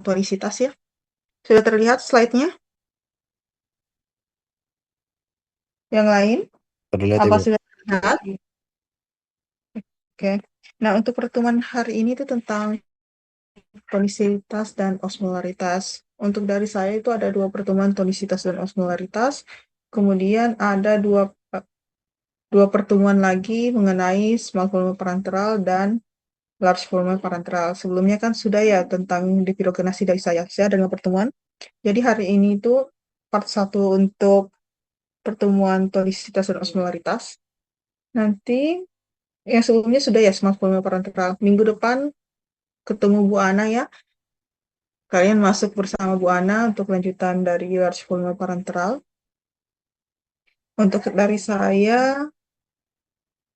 tonisitas ya. Sudah terlihat slide-nya? Yang lain? Terlihat Apa Ibu. sudah terlihat? Oke. Nah, untuk pertemuan hari ini itu tentang tonisitas dan osmolaritas. Untuk dari saya itu ada 2 pertemuan tonisitas dan osmolaritas. Kemudian ada dua pertemuan lagi mengenai small volume parenteral dan large volume parenteral. Sebelumnya kan sudah ya tentang dihidrogenasi dari saya dengan pertemuan. Jadi hari ini itu part 1 untuk pertemuan tonisitas dan osmolaritas. Nanti yang sebelumnya sudah ya small volume parenteral. Minggu depan ketemu Bu Ana ya. Kalian masuk bersama Bu Ana untuk lanjutan dari large volume parenteral. Untuk dari saya,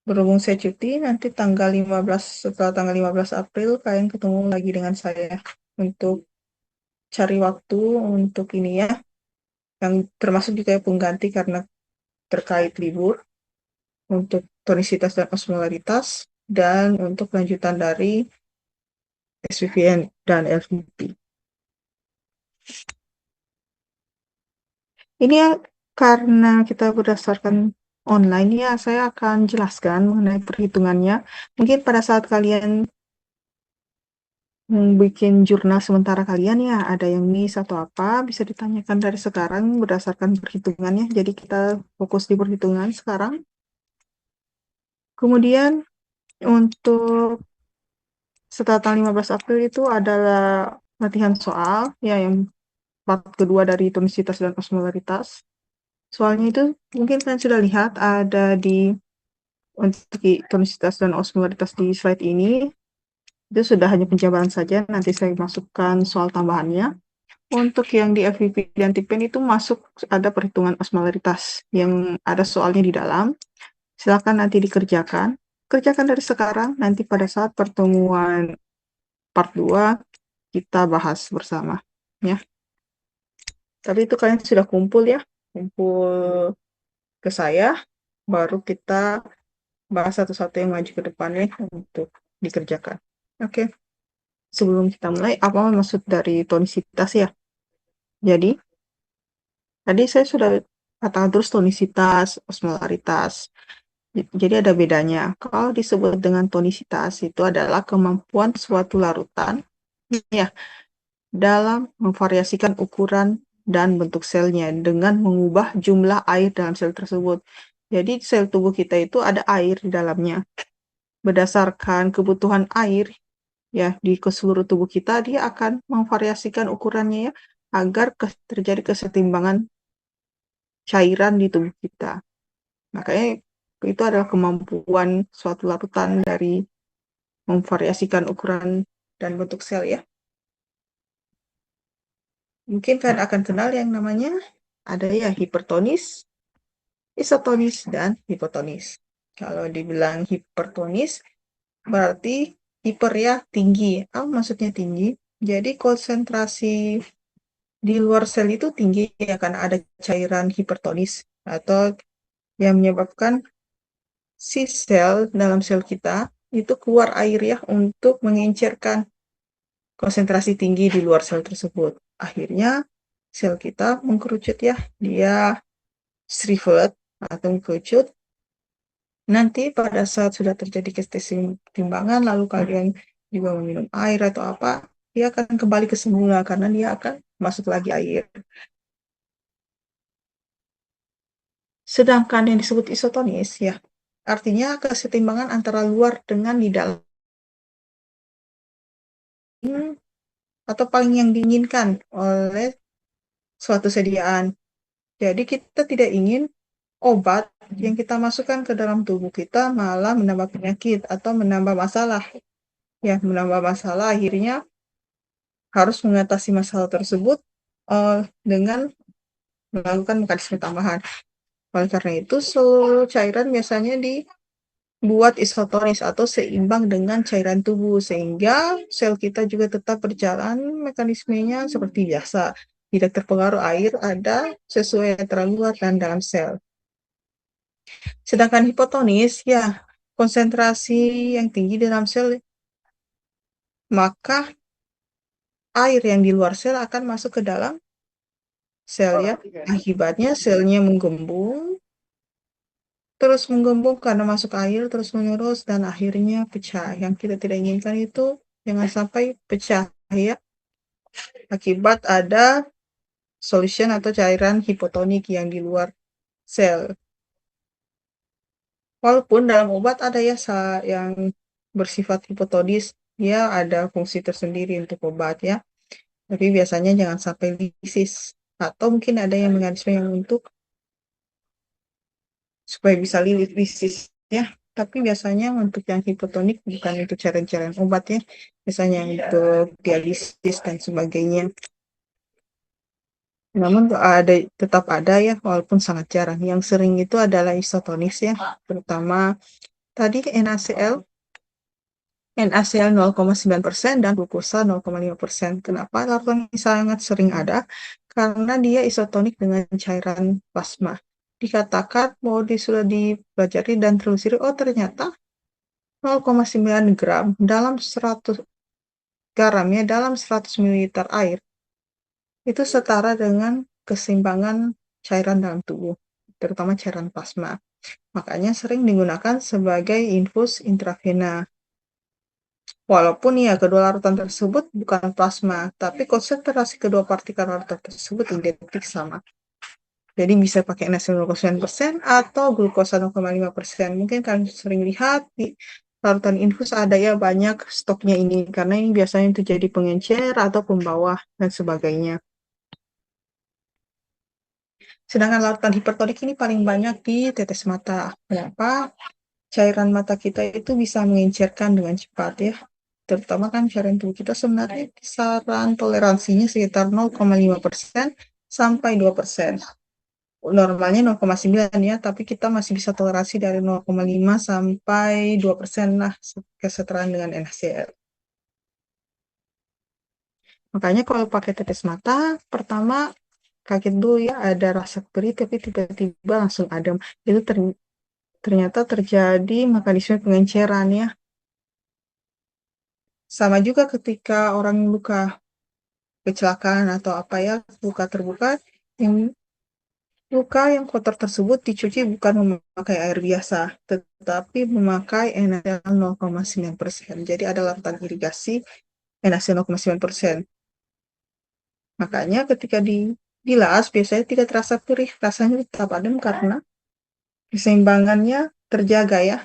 berhubung saya cuti, nanti setelah tanggal 15 April, kalian ketemu lagi dengan saya untuk cari waktu untuk ini ya, yang termasuk juga pengganti karena terkait libur, untuk tonisitas dan osmolaritas, dan untuk lanjutan dari SVVN dan LVP. Ini ya, karena kita berdasarkan online ya, saya akan jelaskan mengenai perhitungannya. Mungkin pada saat kalian bikin jurnal sementara kalian ya, ada yang miss atau apa, bisa ditanyakan dari sekarang berdasarkan perhitungannya. Jadi kita fokus di perhitungan sekarang. Kemudian untuk setelah tanggal 15 April itu adalah latihan soal, ya yang part kedua dari tonisitas dan osmolaritas. Soalnya itu mungkin kalian sudah lihat ada di untuk tonisitas dan osmolaritas di slide ini. Itu sudah hanya penjabaran saja, nanti saya masukkan soal tambahannya. Untuk yang di FVP dan TIPEN itu masuk ada perhitungan osmolaritas yang ada soalnya di dalam. Silakan nanti dikerjakan. Kerjakan dari sekarang, nanti pada saat pertemuan part 2 kita bahas bersama. Ya. Tapi itu kalian sudah kumpul ya, kumpul ke saya, baru kita bahas satu-satu yang maju ke depannya untuk dikerjakan. Oke, sebelum kita mulai, apa maksud dari tonisitas ya? Jadi, tadi saya sudah katakan terus tonisitas, osmolaritas. Jadi ada bedanya. Kalau disebut dengan tonisitas itu adalah kemampuan suatu larutan ya dalam memvariasikan ukuran dan bentuk selnya dengan mengubah jumlah air dalam sel tersebut. Jadi sel tubuh kita itu ada air di dalamnya. Berdasarkan kebutuhan air ya di seluruh tubuh kita, dia akan memvariasikan ukurannya ya agar terjadi kesetimbangan cairan di tubuh kita. Makanya itu adalah kemampuan suatu larutan dari memvariasikan ukuran dan bentuk sel ya. Mungkin kalian akan kenal yang namanya ada ya hipertonis, isotonis, dan hipotonis. Kalau dibilang hipertonis berarti hiper ya tinggi. Apa maksudnya tinggi? Jadi konsentrasi di luar sel itu tinggi ya karena ada cairan hipertonis atau yang menyebabkan si sel dalam sel kita itu keluar air ya untuk mengencerkan konsentrasi tinggi di luar sel tersebut. Akhirnya sel kita mengkerucut ya, dia shriveled atau mengkerucut. Nanti pada saat sudah terjadi kesetimbangan, lalu kalian juga meminum air atau apa, dia akan kembali ke semula karena dia akan masuk lagi air. Sedangkan yang disebut isotonis ya, artinya kesetimbangan antara luar dengan di dalam atau paling yang diinginkan oleh suatu sediaan. Jadi kita tidak ingin obat yang kita masukkan ke dalam tubuh kita malah menambah penyakit atau menambah masalah. Ya, menambah masalah akhirnya harus mengatasi masalah tersebut dengan melakukan mekanisme tambahan. Oleh karena itu, seluruh cairan biasanya dibuat isotonis atau seimbang dengan cairan tubuh sehingga sel kita juga tetap berjalan mekanismenya seperti biasa. Tidak terpengaruh air ada sesuai antara luar dan dalam sel. Sedangkan hipotonis, ya konsentrasi yang tinggi dalam sel, maka air yang di luar sel akan masuk ke dalam sel ya. Akibatnya selnya menggembung, terus menggembung karena masuk air terus-menerus dan akhirnya pecah. Yang kita tidak inginkan itu jangan sampai pecah ya. Akibat ada solution atau cairan hipotonik yang di luar sel. Walaupun dalam obat ada ya yang bersifat hipotonis, dia ada fungsi tersendiri untuk obat ya. Tapi biasanya jangan sampai lisis. Atau mungkin ada yang mekanisme yang untuk supaya bisa lisis ya. Tapi biasanya untuk yang hipotonik bukan untuk cairan-cairan obat ya. Biasanya untuk dialisis dan sebagainya. Namun tetap ada ya, walaupun sangat jarang. Yang sering itu adalah isotonis ya, terutama tadi NaCl, NaCl 0,9% dan glukosa 0,5%. Kenapa larutan ini sangat sering ada? Karena dia isotonik dengan cairan plasma. Dikatakan bahwa dia sudah dipelajari dan telusuri, oh ternyata 0,9 gram dalam 100 garam ya, dalam 100 ml air itu setara dengan keseimbangan cairan dalam tubuh, terutama cairan plasma. Makanya sering digunakan sebagai infus intravena. Walaupun ya kedua larutan tersebut bukan plasma, tapi konsentrasi kedua partikel larutan tersebut identik sama. Jadi bisa pakai nasi 0,9% atau glukosa 0,5%. Mungkin kalian sering lihat di larutan infus ada ya banyak stoknya ini, karena ini biasanya untuk jadi pengencer atau pembawah dan sebagainya. Sedangkan larutan hipertonik ini paling banyak di tetes mata. Kenapa? Cairan mata kita itu bisa mengencerkan dengan cepat ya. Terutama kan cairan tubuh kita sebenarnya kisaran toleransinya sekitar 0,5% sampai 2%. Normalnya 0,9 ya, tapi kita masih bisa toleransi dari 0,5 sampai 2% lah kesetaraan dengan NaCl. Makanya kalau pakai tetes mata, pertama kaget dulu ya ada rasa perih tapi tiba-tiba langsung adem. Itu ternyata terjadi mekanisme pengenceran ya. Sama juga ketika orang luka kecelakaan atau apa ya, luka terbuka, yang luka yang kotor tersebut dicuci bukan memakai air biasa, tetapi memakai NaCl 0,9%. Jadi ada larutan irigasi NaCl 0,9%. Makanya ketika dibilas biasanya tidak terasa perih, rasanya tetap adem karena keseimbangannya terjaga ya.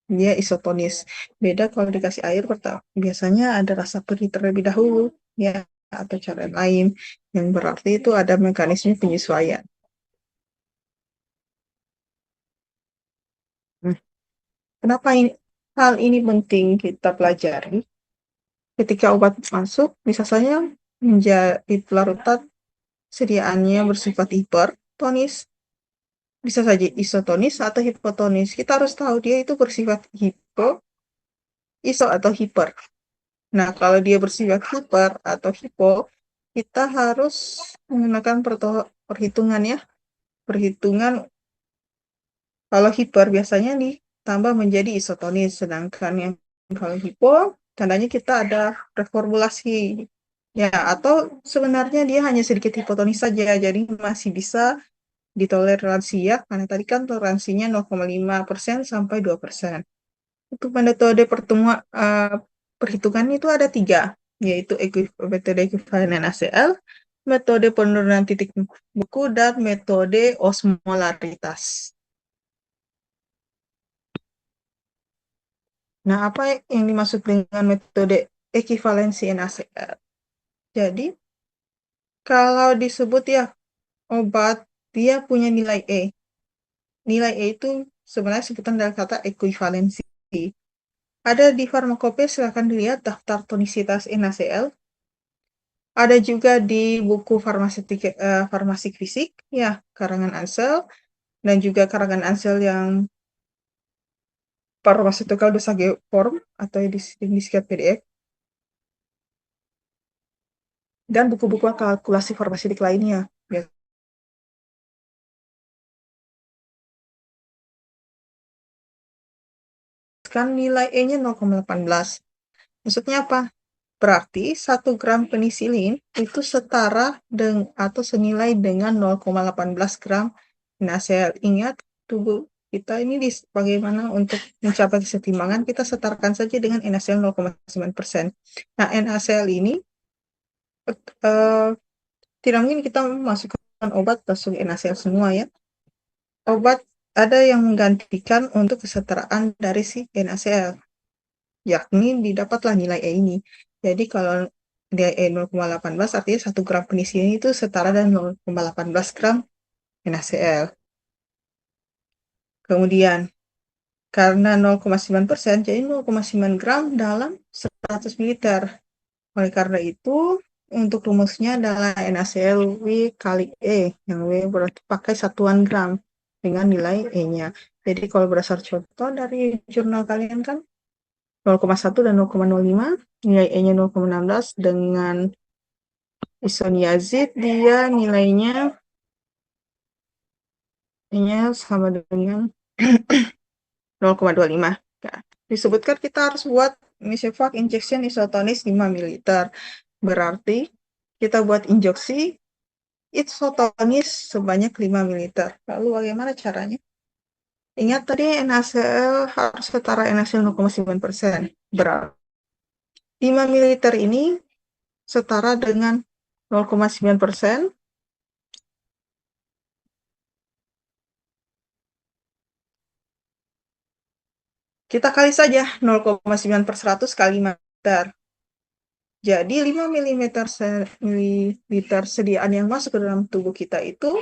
Dia isotonis. Beda kalau dikasih air pertama, biasanya ada rasa perih terlebih dahulu ya, atau cara lain yang berarti itu ada mekanisme penyesuaian. Nah, kenapa hal ini penting kita pelajari? Ketika obat masuk, bisa saja menjadi larutan sediaannya bersifat hipertonis, bisa saja isotonis atau hipotonis. Kita harus tahu dia itu bersifat iso atau hiper. Nah, kalau dia bersifat hiper atau hipo, kita harus menggunakan perhitungan ya. Perhitungan kalau hiper biasanya ditambah menjadi isotonis, sedangkan yang kalau hipo tandanya kita ada reformulasi. Ya, atau sebenarnya dia hanya sedikit hipotonis saja, jadi masih bisa ditoleransi ya, karena tadi kan toleransinya 0,5% sampai 2%. Untuk metode perhitungan itu ada tiga, yaitu metode ekuivalen ACL, metode penurunan titik beku, dan metode osmolaritas. Nah, apa yang dimaksud dengan metode ekivalensi NaCl? Jadi, kalau disebut ya obat, dia punya nilai E. Nilai E itu sebenarnya sebutan dari kata ekuivalensi. Ada di farmakopeia, silahkan dilihat daftar tonisitas NaCl. Ada juga di buku farmasi fisik, ya, karangan Ansel, dan juga karangan Ansel yang Pharmaceutical Dosage Form, atau yang disingkat PDF, dan buku-buku kalkulasi farmaseutik lainnya. Kan nilai E-nya 0,18. Maksudnya apa? Berarti 1 gram penisilin itu setara atau senilai dengan 0,18 gram NaCl. Ingat, tubuh kita ini bagaimana untuk mencapai kesetimbangan, kita setarkan saja dengan NaCl 0,9%. Nah, NaCl ini tidak mungkin kita memasukkan obat langsung NaCl semua ya. Obat ada yang menggantikan untuk kesetaraan dari si NaCl, yakni didapatlah nilai E ini. Jadi kalau nilai E 0,18 artinya 1 gram penisilin itu setara dengan 0,18 gram NaCl. Kemudian karena 0,9%, jadi 0,9 gram dalam 100 ml. Oleh karena itu, untuk rumusnya adalah NaCl W kali E, yang W berarti pakai satuan gram dengan nilai E-nya. Jadi kalau berdasar contoh dari jurnal kalian kan 0,1 dan 0,05, nilai E-nya 0,16, dengan isoniazid dia nilainya sama dengan 0,25. Nah, disebutkan kita harus buat Mesovac injection isotonis 5 ml. Berarti kita buat injeksi isotonis sebanyak 5 ml. Lalu bagaimana caranya? Ingat tadi NaCl harus setara NaCl 0,9%. Berarti 5 ml ini setara dengan 0,9%. Kita kali saja 0,9 per 100 kali 5 liter. Jadi 5 ml sediaan yang masuk ke dalam tubuh kita itu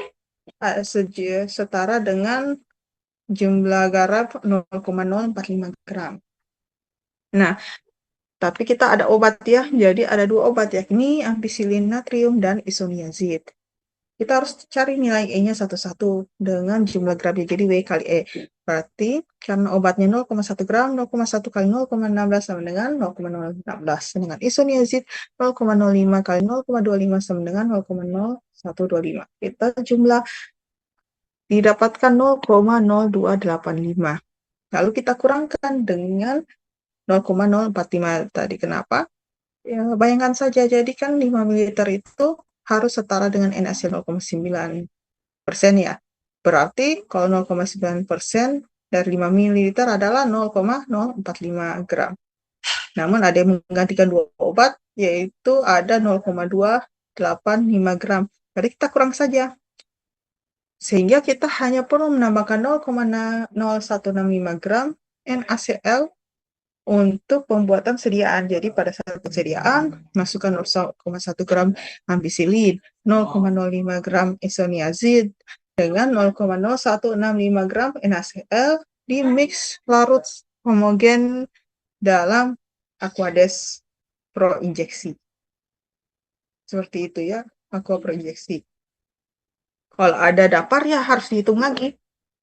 setara dengan jumlah garam 0,045 gram. Nah, tapi kita ada obat ya, jadi ada 2 obat, yakni ampicillin natrium dan isoniazid. Kita harus cari nilai E-nya satu-satu dengan jumlah gramnya, jadi W kali E. Berarti karena obatnya 0,1 gram, 0,1 kali 0,16 sama dengan 0,016. Dengan isoniazid 0,05 kali 0,25 sama dengan 0,0125. Kita jumlah didapatkan 0,0285. Lalu kita kurangkan dengan 0,045 tadi. Kenapa? Ya, bayangkan saja, jadi kan 5 ml itu harus setara dengan NaCl 0,9% ya. Berarti kalau 0,9% dari 5 ml adalah 0,045 gram. Namun ada yang menggantikan 2 obat, yaitu ada 0,285 gram. Jadi kita kurang saja. Sehingga kita hanya perlu menambahkan 0,0165 gram NaCl untuk pembuatan sediaan. Jadi pada saat persediaan, masukkan 0,1 gram ampicillin, 0,05 gram isoniazid, dengan 0,0165 gram NaCl, di mix larut homogen dalam Aquades Pro injeksi. Seperti itu ya, Aqua Pro injeksi. Kalau ada dapar ya harus dihitung lagi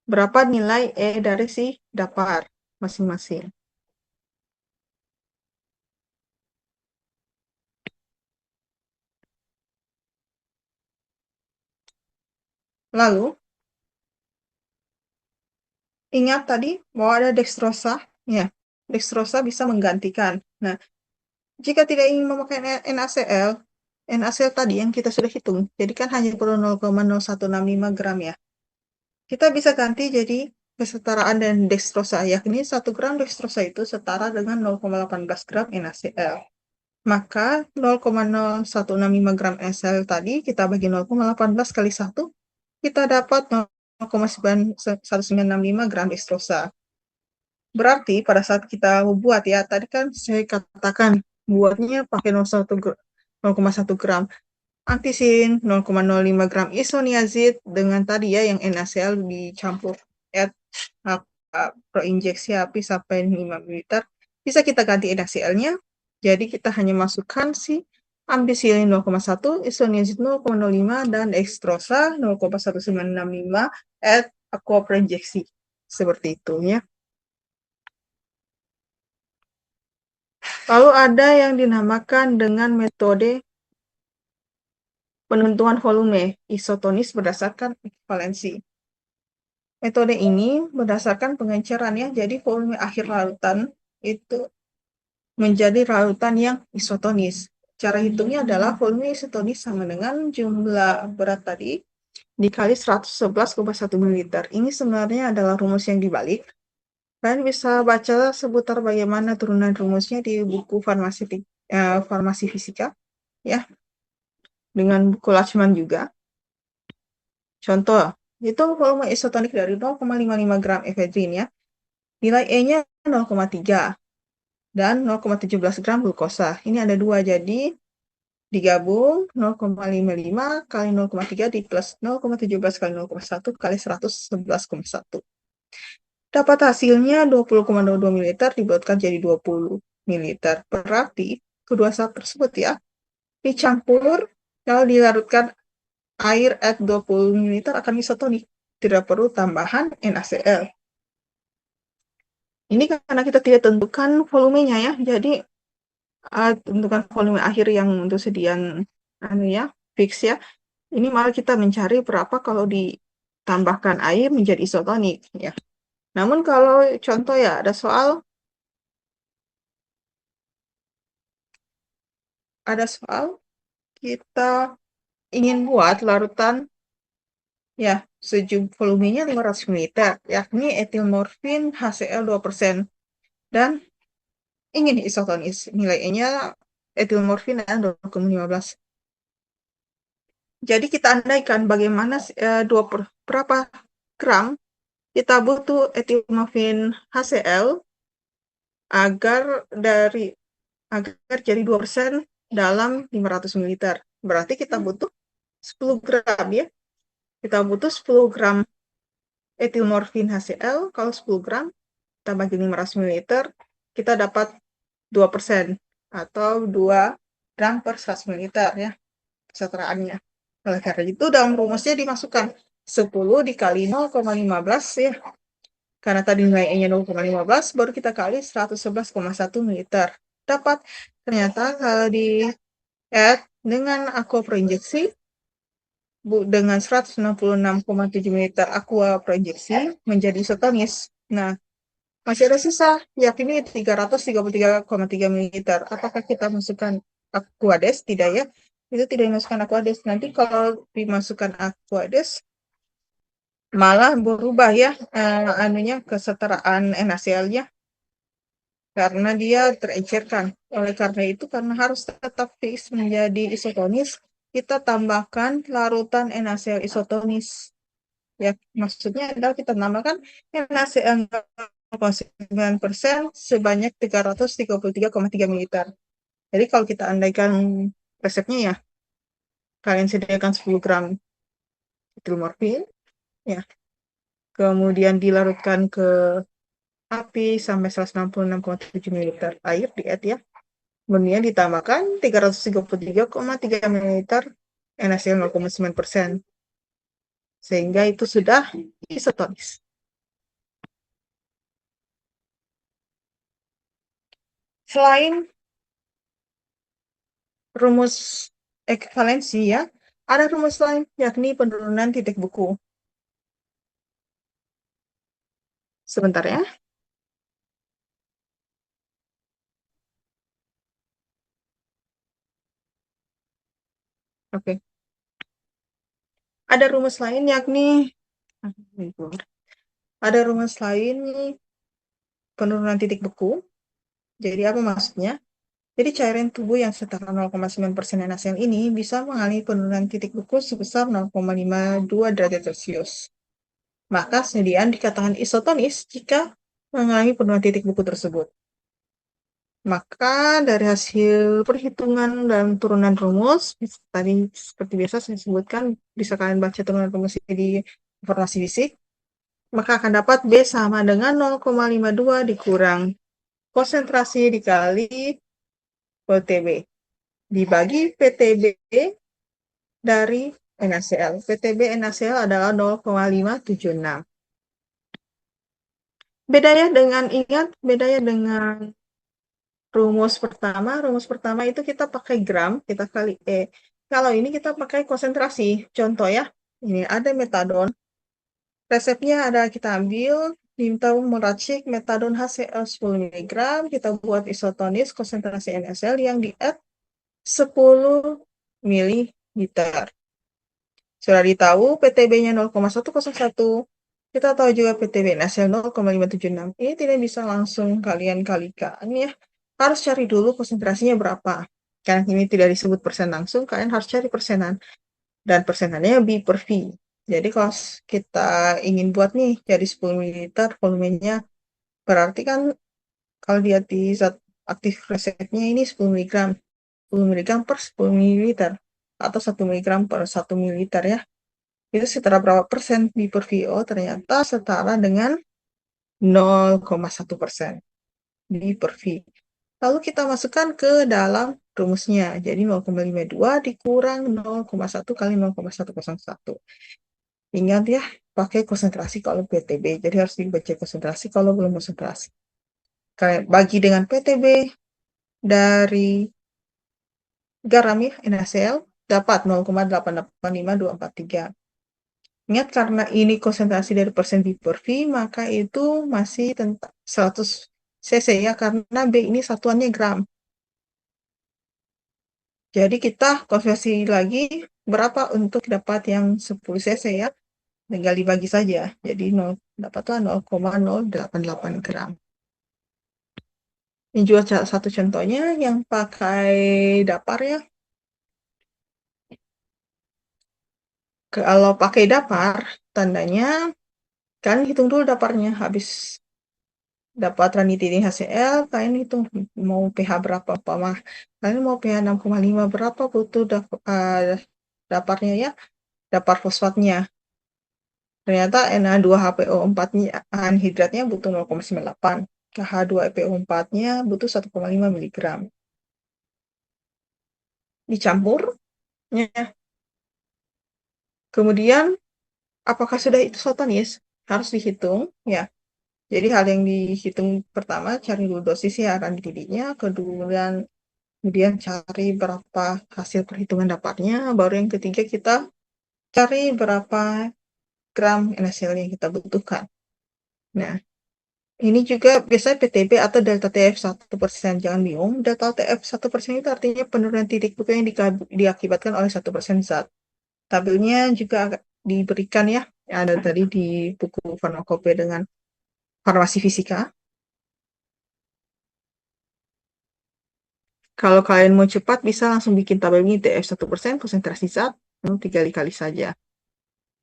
berapa nilai E dari si dapar masing-masing. Lalu, ingat tadi bahwa ada dextrosa, ya. Dextrosa bisa menggantikan. Nah, jika tidak ingin memakai NaCl, NaCl tadi yang kita sudah hitung, jadi kan hanya perlu 0,0165 gram ya. Kita bisa ganti jadi kesetaraan dan dextrosa, yakni 1 gram dextrosa itu setara dengan 0,18 gram NaCl. Maka 0,0165 gram NaCl tadi kita bagi 0,18 kali 1, kita dapat 0,1965 gram dextrosa. Berarti pada saat kita membuat ya, tadi kan saya katakan buatnya pakai 0,1 gram antisin, 0,05 gram isoniazid, dengan tadi ya yang NaCl dicampur proinjeksi api sampai 5 ml. Bisa kita ganti NaCl-nya, jadi kita hanya masukkan si ampicillin 0,1, isoniazid 0,05, dan dextrosa 0,1965 at aqua proinjeksi. Seperti itu ya. Lalu ada yang dinamakan dengan metode penentuan volume isotonis berdasarkan ekuivalensi. Metode ini berdasarkan pengenceran ya, jadi volume akhir larutan itu menjadi lautan yang isotonis. Cara hitungnya adalah volume isotonis sama dengan jumlah berat tadi dikali 111,1 ml. Ini sebenarnya adalah rumus yang dibalik. Kalian bisa baca seputar bagaimana turunan rumusnya di buku farmasi fisika, ya, dengan buku Lachman juga. Contoh, itu volume isotonik dari 0,55 gram efedrin, ya. Nilai E-nya 0,3 dan 0,17 gram glukosa. Ini ada dua, jadi digabung 0,55 kali 0,3 di plus 0,17 kali 0,1 kali 111,1. Dapat hasilnya 20,02 ml dibuatkan jadi 20 ml. Berarti kedua zat tersebut, ya, dicampur, kalau dilarutkan air at 20 ml akan isotonik. Tidak perlu tambahan NaCl. Ini karena kita tidak tentukan volumenya, ya. Jadi tentukan volume akhir yang untuk sediaan fix, ya. Ini malah kita mencari berapa kalau ditambahkan air menjadi isotonik, ya. Namun kalau contoh, ya, ada soal kita ingin buat larutan, ya, volumenya 500 ml, yakni etil morfin HCl 2%, dan ingin isotonis. Nilai E-nya etil morfin 2,15. Jadi kita andaikan bagaimana berapa gram kita butuh etil morfin HCl agar jadi 2% dalam 500 ml. Berarti kita butuh 10 gram, ya. Kita butuh 10 gram etil morfin HCl. Kalau 10 gram kita bagi 500 ml, kita dapat 2% atau 2 gram per 100 ml, ya, kesetaraannya. Oleh karena itu dalam rumusnya dimasukkan 10 dikali 0,15, ya. Karena tadi nilai E-nya 0,15, baru kita kali 111,1 ml. Dapat ternyata kalau di add dengan aqua per injeksi dengan 166,7 ml aqua per injeksi menjadi isotonis. Nah, masih ada sisa, yakni 333,3 ml. Apakah kita masukkan aquades? Tidak, ya. Itu tidak dimasukkan aquades. Nanti kalau dimasukkan aquades malah berubah, ya, kesetaraan NaCl-nya, karena dia terencerkan. Oleh karena itu, karena harus tetap fix menjadi isotonis, kita tambahkan larutan NaCl isotonis. Ya, maksudnya adalah kita tambahkan NaCl 0,9% sebanyak 333,3 ml. Jadi kalau kita andaikan resepnya, ya, kalian sediakan 10 gram etil morfin, ya, kemudian dilarutkan ke api sampai 166,7 ml air di add, ya. Kemudian ditambahkan 333,3 ml NaCl 0,9%. Sehingga itu sudah isotonis. Selain rumus ekuivalensi, ya, ada rumus lain, yakni penurunan titik beku. Sebentar, ya. Oke. Ada rumus lain, yakni penurunan titik beku. Jadi apa maksudnya? Jadi cairan tubuh yang setara 0,9% NaCl ini bisa mengalami penurunan titik beku sebesar 0,52 derajat Celcius. Maka sediaan dikatakan isotonis jika mengalami penurunan titik beku tersebut. Maka dari hasil perhitungan dan turunan rumus, tadi seperti biasa saya sebutkan, bisa kalian baca turunan rumus di informasi fisik, maka akan dapat B sama dengan 0,52 dikurang konsentrasi dikali PTB dibagi PTB dari NaCl. PTB NaCl adalah 0,576. Bedanya dengan rumus pertama. Rumus pertama itu kita pakai gram, kita kali E. Kalau ini kita pakai konsentrasi. Contoh, ya, ini ada metadon. Resepnya ada kita ambil diminta meracik metadon HCl 10 mg, kita buat isotonis konsentrasi NaCl yang di add 10 ml. Sudah ditahu PTB-nya 0,101, kita tahu juga PTB NaCl 0,576. Ini tidak bisa langsung kalian kalikan ya. Harus cari dulu konsentrasinya berapa. Karena ini tidak disebut persen langsung, kalian harus cari persenan. Dan persenannya B per V. Jadi kalau kita ingin buat nih jadi 10 ml volumenya, berarti kan kalau dia di zat aktif resepnya ini 10 mg. 10 mg per 10 ml. Atau 1 mg per 1 ml ya. Itu setara berapa persen B per VO? Ternyata setara dengan 0,1% B per V. Lalu kita masukkan ke dalam rumusnya. Jadi 0,52 dikurang 0,1 kali 0,101. Ingat ya, pakai konsentrasi kalau PTB. Jadi harus dibaca konsentrasi kalau belum konsentrasi. Kayak bagi dengan PTB dari garam ya, NaCl, dapat 0,885243. Ingat, karena ini konsentrasi dari persen B per V, maka itu masih tentang 100 cc ya, karena B ini satuannya gram. Jadi kita konversi lagi berapa untuk dapat yang 10 cc ya. Tinggal dibagi saja. Jadi dapatlah 0,088 gram. Ini juga satu contohnya yang pakai dapar ya. Kalau pakai dapar, tandanya kan hitung dulu daparnya. Habis dapat ranitidin HCl, kalian hitung mau pH berapa. Kalian mau pH 6,5 berapa butuh daparnya ya. Dapar fosfatnya. Ternyata Na2HPO4-nya anhidratnya butuh 0,98. KH2PO4-nya butuh 1,5 mg. Dicampur. Kemudian, apakah sudah itu isotonis? Harus dihitung, ya. Jadi hal yang dihitung pertama, cari dulu dosisnya, ranitidinnya, kemudian cari berapa hasil perhitungan dapatnya, baru yang ketiga kita cari berapa gram NaCl yang kita butuhkan. Nah, ini juga biasanya PTB atau delta TF 1%. Jangan bingung, delta TF 1% itu artinya penurunan titik buka yang diakibatkan oleh 1% zat. Tabelnya juga diberikan ya, ada tadi di buku farmakope dengan farmasi fisika. Kalau kalian mau cepat, bisa langsung bikin tabel ini TF 1%, konsentrasi zat, 3 kali saja.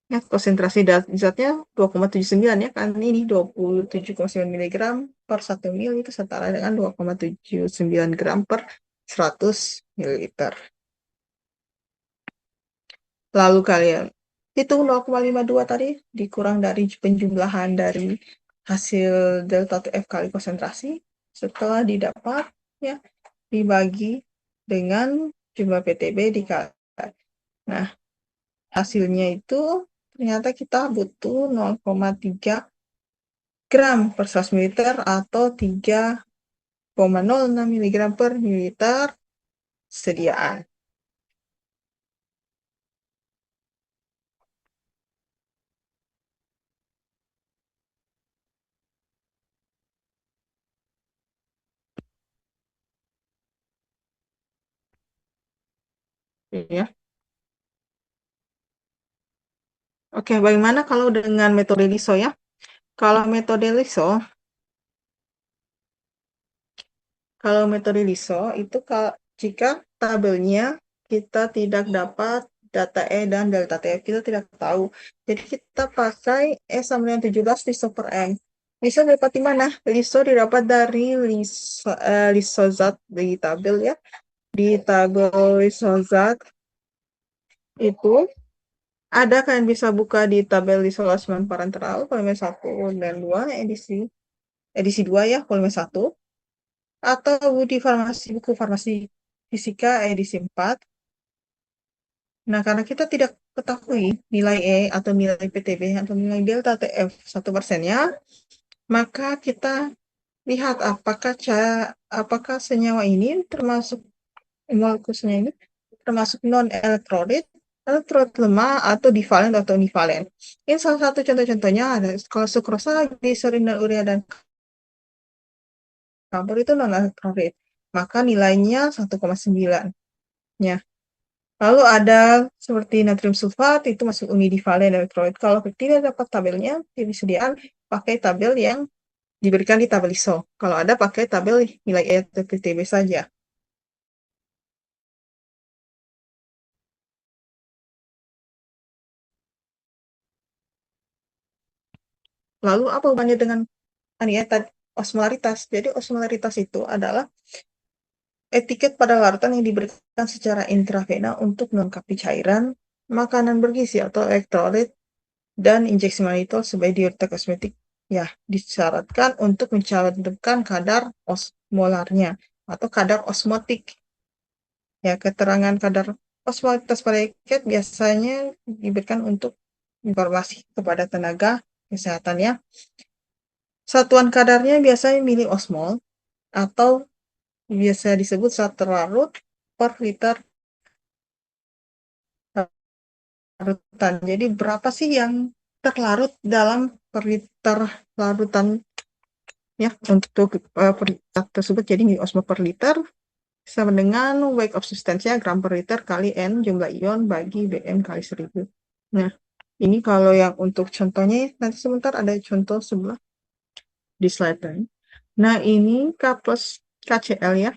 Ya, konsentrasi zatnya 2,79 ya, kan ini 27,9 mg per 1 ml itu setara dengan 2,79 gram per 100 ml. Lalu kalian hitung 0,52 tadi, dikurang dari penjumlahan dari hasil delta TF kali konsentrasi. Setelah didapat, ya, dibagi dengan jumlah PTB dikali. Nah, hasilnya itu ternyata kita butuh 0,3 gram per 100 ml atau 3,06 mg per mililiter sediaan. Ya. Oke, bagaimana kalau dengan metode LISO ya? Kalau metode LISO itu jika tabelnya kita tidak dapat data E dan delta TF, kita tidak tahu. Jadi kita pakai E sama dengan 17 LISO per M. LISO dapat di mana? LISO didapat dari lisozat di tabel ya. Di tabel lisozat itu ada, kalian bisa buka di tabel isolasi parenteral volume 1 dan 2 edisi 2 ya, volume 1, atau di buku farmasi fisika edisi 4. Nah, karena kita tidak ketahui nilai E atau nilai PTB atau nilai delta TF 1%-nya, maka kita lihat apakah senyawa ini termasuk molekul senyawa ini termasuk non elektrolit elektrolit lemah atau divalen atau univalen. Ini salah satu contoh-contohnya ada kalau sukrosa, gliserin dan urea dan kapur itu non elektrolit. Maka nilainya 1,9. Ya. Lalu ada seperti natrium sulfat itu masuk unidivalen elektrolit. Kalau tidak dapat tabelnya, disediakan pakai tabel yang diberikan di tabel ISO. Kalau ada pakai tabel nilai E atau PTB saja. Lalu apa hubungannya dengan osmolaritas? Jadi osmolaritas itu adalah etiket pada larutan yang diberikan secara intravena untuk melengkapi cairan, makanan bergizi atau elektrolit, dan injeksi manitol sebagai diuretik kosmetik. Ya, disyaratkan untuk mencantumkan kadar osmolarnya atau kadar osmotik. Ya, keterangan kadar osmolitas pada etiket biasanya diberikan untuk informasi kepada tenaga kesehatan ya. Satuan kadarnya biasanya miliosmol atau biasa disebut zat terlarut per liter larutan. Jadi berapa sih yang terlarut dalam per liter larutan ya untuk zat tersebut. Jadi miliosmol per liter sama dengan weight of substance-nya gram per liter kali N jumlah ion bagi BM kali 1000. Nah, ini kalau yang untuk contohnya nanti sebentar ada contoh sebelah di slide lain. Nah, ini K plus KCl ya.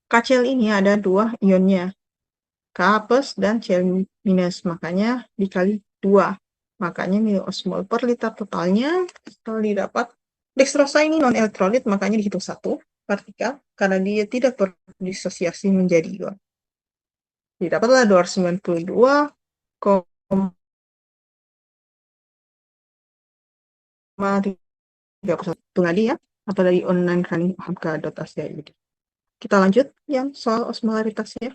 KCl ini ada dua ionnya, K plus dan Cl minus, makanya dikali 2. Makanya miliosmol per liter totalnya kalau didapat. Dextrosa ini non-elektrolit, makanya dihitung 1 partikel, karena dia tidak berdisosiasi menjadi ion. Didapatlah 292,31 tadi ya, atau dari online running hamka.ac.id. Kita lanjut yang soal osmolaritasnya.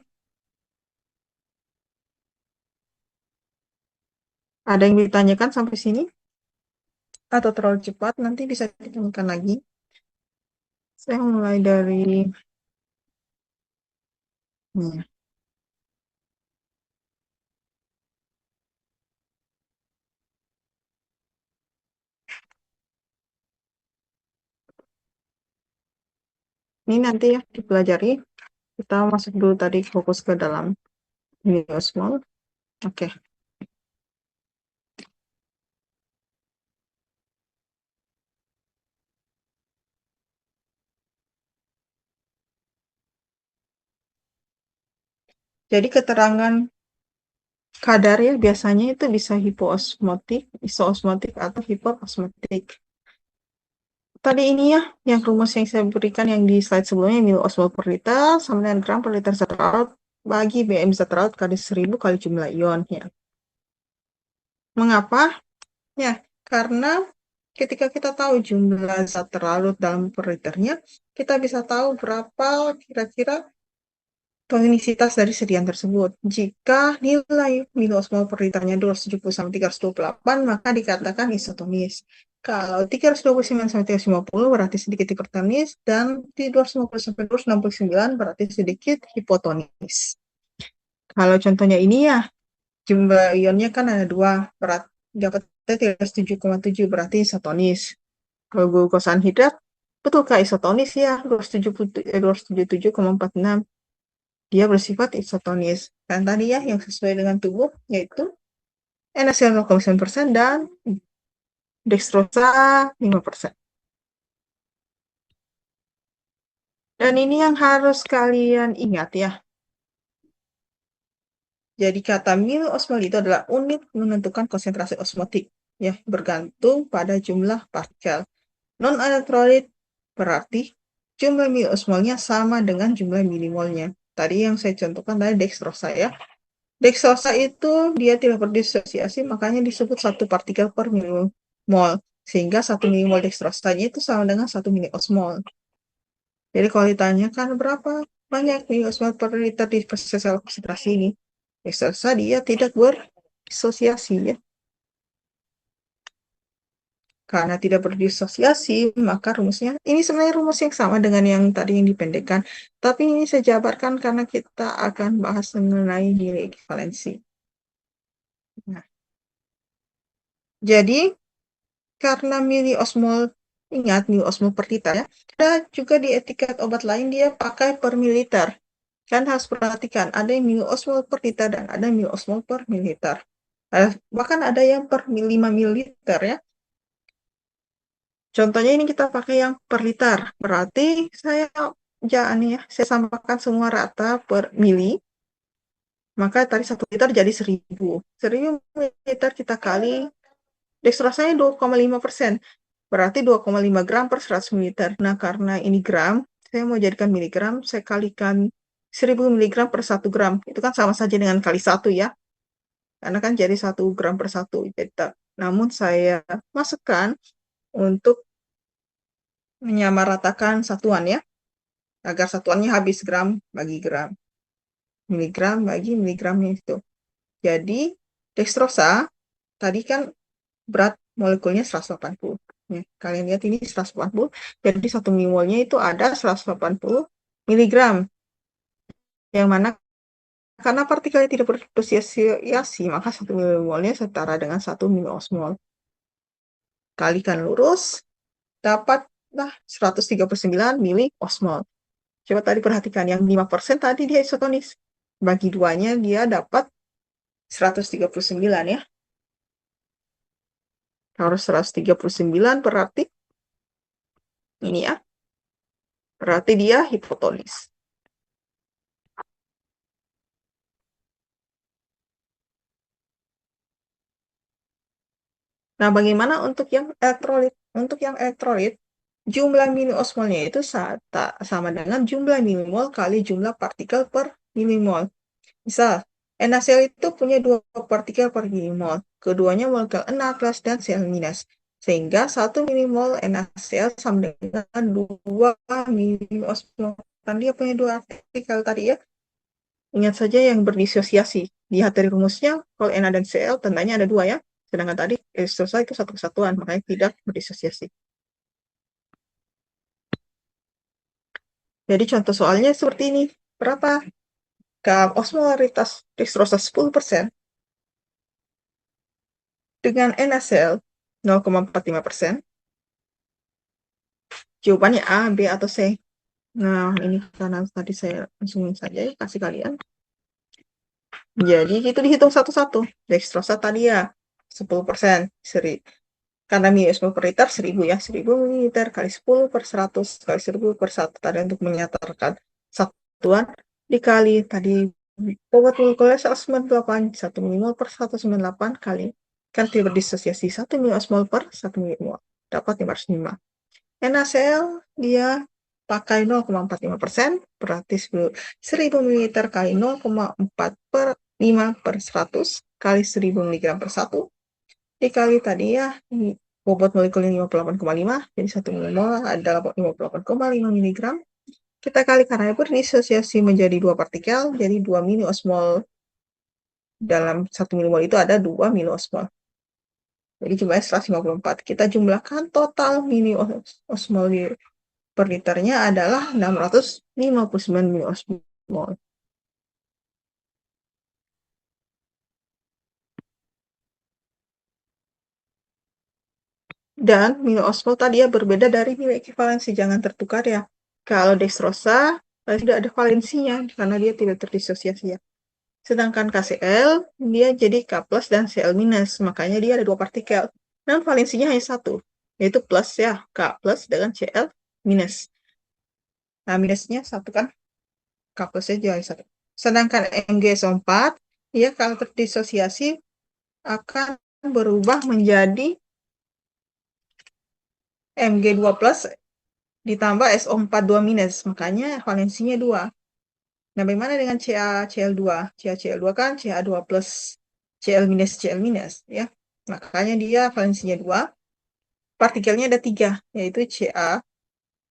Ada yang ditanyakan sampai sini? Atau terlalu cepat, nanti bisa ditanyakan lagi. Saya mulai dari ini. Ini nanti ya dipelajari. Kita masuk dulu tadi fokus ke dalam miliosmol. Oke. Jadi keterangan kadar ya biasanya itu bisa hipoosmotik, isoosmotik, atau hiperosmotik. Tadi ini ya, yang rumus yang saya berikan yang di slide sebelumnya, miliosmol per liter sama dengan gram per liter zat laut bagi BM zat laut kali 1000 kali jumlah ion. Ya. Mengapa? Ya, karena ketika kita tahu jumlah zat terlarut dalam per liternya, kita bisa tahu berapa kira-kira tonisitas dari sediaan tersebut. Jika nilai miliosmol per liternya 270 sampai 328, maka dikatakan isotonis. Kalau 329 sampai 350 berarti sedikit hipertonis, dan di 250 sampai 269 berarti sedikit hipotonis. Kalau contohnya ini ya, jumlah ionnya kan ada 2, berat dapatnya 307,7 berarti isotonis. Kalau glukosa anhidrat, betulkah isotonis ya? 277,46. Dia bersifat isotonis. Dan tadi ya yang sesuai dengan tubuh yaitu NaCl 0,9% dan dextrosa 5%. Dan ini yang harus kalian ingat ya. Jadi kata miliosmol itu adalah unit menentukan konsentrasi osmotik ya, bergantung pada jumlah partikel. Non-elektrolit berarti jumlah miliosmolnya sama dengan jumlah milimolnya. Tadi yang saya contohkan tadi dextrosa ya. Dextrosa itu dia tidak berdisosiasi, makanya disebut 1 partikel per milimol. Sehingga 1 milimol dextrosanya itu sama dengan 1 miliosmol. Jadi kalau ditanyakan berapa banyak miliosmol per liter di sel konsentrasi ini, dextrosa dia tidak berdisosiasi ya. Karena tidak berdisosiasi, maka rumusnya, ini sebenarnya rumus yang sama dengan yang tadi yang dipendekkan, tapi ini saya jabarkan karena kita akan bahas mengenai nilai ekivalensi. Nah, jadi karena miliosmol, ingat miliosmol per liter ya, ada juga di etiket obat lain dia pakai per mililiter. Kan harus perhatikan, ada yang miliosmol per liter dan ada miliosmol per mililiter. Bahkan ada yang per 5 mililiter ya. Contohnya ini kita pakai yang per liter. Berarti saya jangan ya, saya samakan semua rata per mili. Maka tadi 1 liter jadi 1000. 1000 mililiter kita kali dekstrosanya 2,5%. Berarti 2,5 gram per 100 mililiter. Nah, karena ini gram, saya mau jadikan miligram, saya kalikan 1000 miligram per 1 gram. Itu kan sama saja dengan kali 1 ya. Karena kan jadi 1 gram per 1. Namun saya masukkan untuk menyamaratakan satuan ya. Agar satuannya habis gram bagi gram. Miligram bagi miligramnya itu. Jadi, dekstrosa tadi kan berat molekulnya 180. Ya, kalian lihat ini 180. Jadi 1 milimolnya itu ada 180 miligram. Yang mana karena partikelnya tidak berdisosiasi, maka 1 milimolnya setara dengan 1 miliosmol. Kalikan lurus, dapatlah 139 miliosmol. Coba tadi perhatikan, yang 5% tadi dia isotonis. Bagi duanya dia dapat 139 ya. Harus 139 berarti ini ya. Berarti dia hipotonis. Nah, bagaimana untuk yang elektrolit? Untuk yang elektrolit, jumlah miliosmolnya itu sama dengan jumlah milimol kali jumlah partikel per milimol. Misal, NaCl itu punya 2 partikel per milimol. Keduanya molekul Na plus dan Cl minus. Sehingga 1 milimol NaCl sama dengan 2 miliosmol. Kan dia punya 2 partikel tadi ya. Ingat saja yang berdisosiasi. Lihat dari rumusnya, kalau Na dan Cl tandanya ada 2 ya. Sedangkan tadi selesai itu satu kesatuan, makanya tidak berdisosiasi. Jadi contoh soalnya seperti ini. Berapa? Osmolaritas dextrosa 10% dengan NaCl 0,45%. Jawabannya A, B, atau C. Nah, ini karena tadi saya langsungin saja ya, kasih kalian. Jadi itu dihitung satu-satu. Dextrosa tadi ya 10%. Karena miliosmol per liter 1000 ya. 1000 mililiter kali 10 per 100 kali 1000 per 1. Tadi untuk menyatakan satuan dikali tadi bobot molekuler 198. 1 milimol per 198 kali. Kan tidak berdisosiasi 1 miliosmol per 1 milimol. Dapat 505. NaCl dia pakai 0,45%, berarti 1000 ml kali 0,4 per 5 per 100 kali 1000 mg per 1 dikali tadi ya bobot molekulnya 58,5, jadi 1 milimol adalah 58,5 mg. Kita kali karena berdisosiasi menjadi 2 partikel, jadi 2 miliosmol dalam 1 milimol itu ada 2 miliosmol. Jadi jumlahnya 154. Kita jumlahkan total miliosmol per liternya adalah 659 miliosmol. Dan miliosmol tadi ya berbeda dari nilai ekivalensi, jangan tertukar ya. Kalau dextrosa tidak ada valensinya karena dia tidak terdisosiasi ya. Sedangkan KCl dia jadi K plus dan Cl minus, makanya dia ada 2 partikel. Dan valensinya hanya 1, yaitu plus ya, K plus dengan Cl minus. Nah, minusnya 1 kan, K plusnya jadi 1. Sedangkan MgSO4, ya kalau terdisosiasi akan berubah menjadi Mg2 plus ditambah SO4 2 minus, makanya valensinya 2. Nah, bagaimana dengan CaCl2? CaCl2 kan Ca2 plus Cl minus Cl minus, ya. Makanya dia valensinya 2. Partikelnya ada 3, yaitu Ca,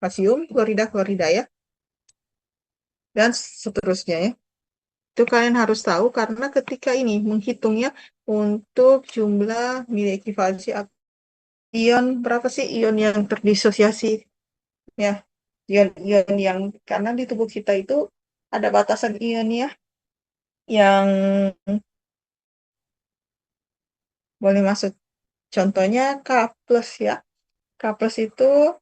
kalsium, klorida ya. Dan seterusnya ya. Itu kalian harus tahu karena ketika ini menghitungnya untuk jumlah nilai ekivalensi ion, berapa sih ion yang terdisosiasi ya, ion-ion yang karena di tubuh kita itu ada batasan ion ya yang boleh masuk. Contohnya K plus ya. K plus itu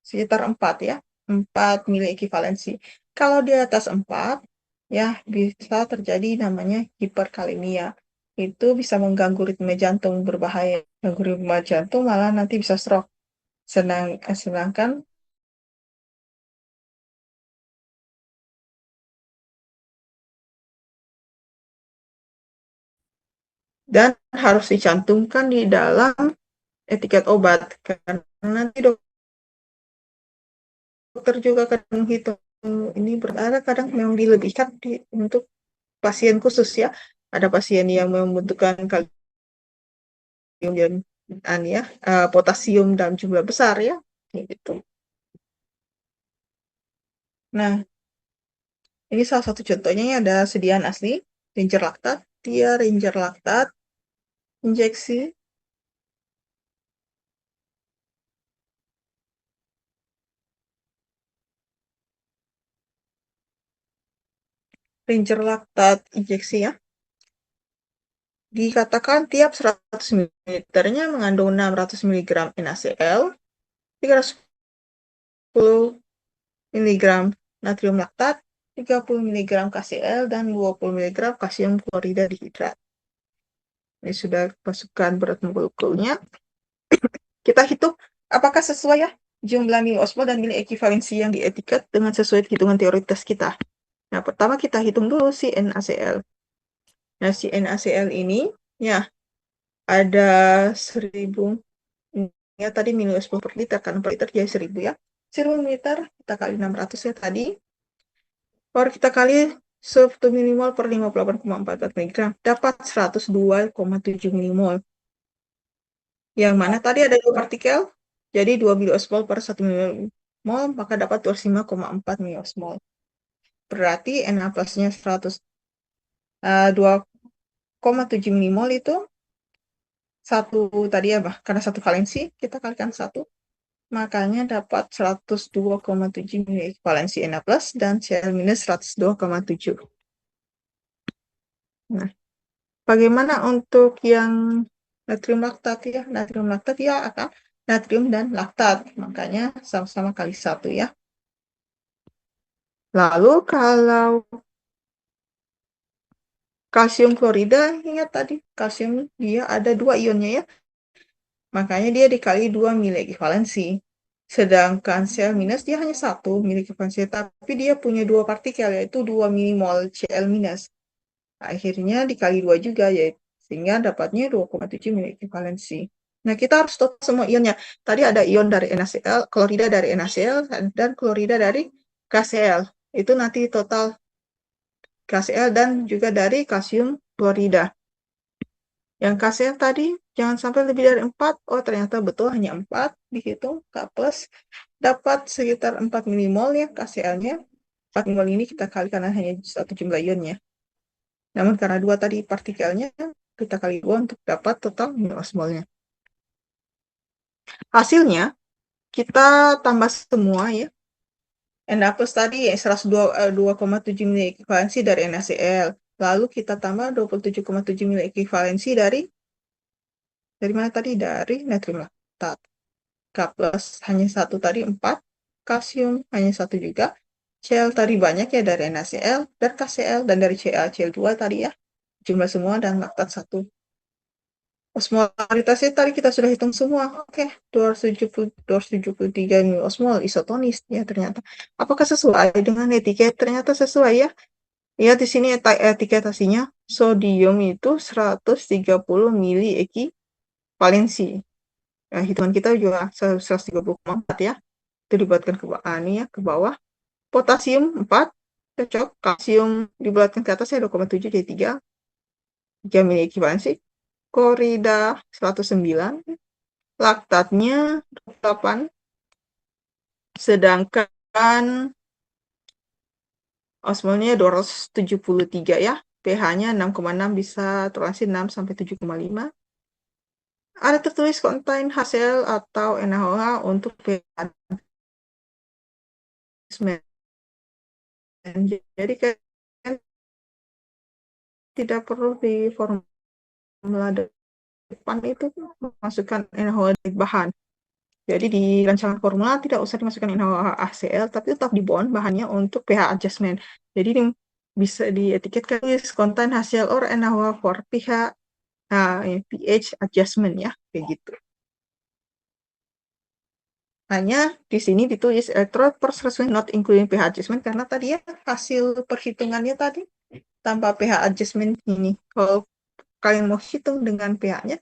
sekitar 4 ya. 4 mili ekivalensi. Kalau di atas 4, ya bisa terjadi namanya hiperkalemia. Itu bisa mengganggu ritme jantung, berbahaya. Ganggu ritme jantung malah nanti bisa stroke. Sedangkan dan harus dicantumkan di dalam etiket obat karena nanti dokter juga kadang menghitung ini berada kadang memang dilebihkan untuk pasien khusus ya. Ada pasien yang membutuhkan kalium dan ya potasium dalam jumlah besar ya gitu. Nah, ini salah satu contohnya ya, ada sediaan asli Ranger Lactat, dia Ranger Lactat injeksi Ranger Lactat injeksi ya. Dikatakan tiap 100 ml mengandung 600 mg NaCl, 310 mg natrium laktat, 30 mg KCl, dan 20 mg kalsium klorida dihidrat. Ini sudah masukkan berat molekulnya. Kita hitung apakah sesuai ya jumlah miliosmol dan nilai ekivalensi yang dietiket dengan sesuai hitungan teoritis kita. Nah, pertama kita hitung dulu si NaCl. Nah, si NaCl ini ya ada 1000 ya tadi miliosmol per liter kan per liter jadi 1000 ya. 1000 liter kita kali 600 ya tadi. Baru kita kali 1 milimol per 58,44 mg dapat 102,7 milimol. Yang mana tadi ada 2 partikel, jadi 2 miliosmol per 1 milimol, maka dapat 25,4 miliosmol. Berarti Na plusnya 2,7 milimol itu satu tadi ya, karena satu valensi, kita kalikan satu, makanya dapat 102,7 mili valensi Na plus dan Cl minus 102,7. Nah, bagaimana untuk yang natrium laktat ya? Natrium laktat ya akan natrium dan laktat, makanya sama-sama kali satu ya. Lalu kalau kalsium klorida, ingat tadi kalsium dia ada 2 ionnya ya, makanya dia dikali 2 mili ekivalensi. Sedangkan Cl minus dia hanya 1 mili ekivalensi, tapi dia punya 2 partikel yaitu 2 milimol Cl minus. Akhirnya dikali 2 juga ya, sehingga dapatnya 2,7 mili ekivalensi. Nah, kita harus tahu semua ionnya. Tadi ada ion dari NaCl, klorida dari NaCl, dan klorida dari KCl. Itu nanti total KCl dan juga dari kalsium klorida. Yang KCl tadi jangan sampai lebih dari 4. Oh, ternyata betul hanya 4. Dihitung K plus dapat sekitar 4 milimol ya KCl-nya. 4 milimol ini kita kali karena hanya satu jumlah ionnya. Namun karena 2 tadi partikelnya, kita kali 2 untuk dapat total miliosmolnya. Hasilnya, kita tambah semua ya. Na plus tadi ya 102,7 mili ekivalensi dari NaCl. Lalu kita tambah 27,7 mili ekivalensi dari mana tadi? Dari natrium laktat. K plus hanya satu tadi 4. Kalsium hanya satu juga. Cl tadi banyak ya dari NaCl dan KCl dan dari Cl2 tadi ya. Jumlah semua dan laktat 1. Osmolaritasnya tadi kita sudah hitung semua. Oke, 273 miliosmol isotonis ya ternyata. Apakah sesuai dengan etiket? Ternyata sesuai ya. Ya di sini etiketasinya sodium itu 130 mili ekivalensi. Nah, hitungan kita juga 130,4 ya. Itu dibuatkan ke bawah, ini ya, ke bawah. Potasium 4, cocok. Kalsium dibuatkan ke atas ya 2,7 jadi 3 mili ekivalensi. Klorida 109, laktatnya 8, sedangkan osmolnya 273 ya. pH-nya 6,6 bisa toleransi 6 sampai 7,5. Ada tertulis contain HCl atau NaOH untuk pH. Jadi kan tidak perlu di formula depan itu memasukkan NaOH dari bahan. Jadi di rancangan formula tidak usah dimasukkan NaOH tapi tetap di bond bahannya untuk pH adjustment. Jadi ini bisa dietiketkan tulis contain hasil or NaOH for pH adjustment ya, kayak gitu. Hanya di sini ditulis electrode per not including pH adjustment karena tadi ya hasil perhitungannya tadi tanpa pH adjustment ini. Kalau kalian mau hitung dengan pH-nya,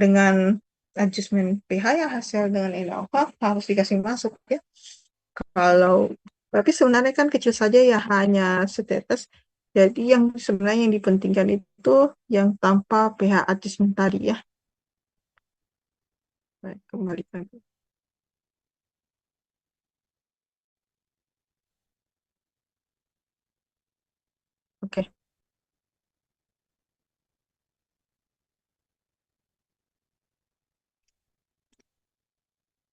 dengan adjustment pH ya hasil dengan NaOH harus dikasih masuk ya. Kalau tapi sebenarnya kan kecil saja ya hanya setetes. Jadi yang sebenarnya yang dipentingkan itu yang tanpa pH adjustment tadi ya. Baik, kembalikan. Oke.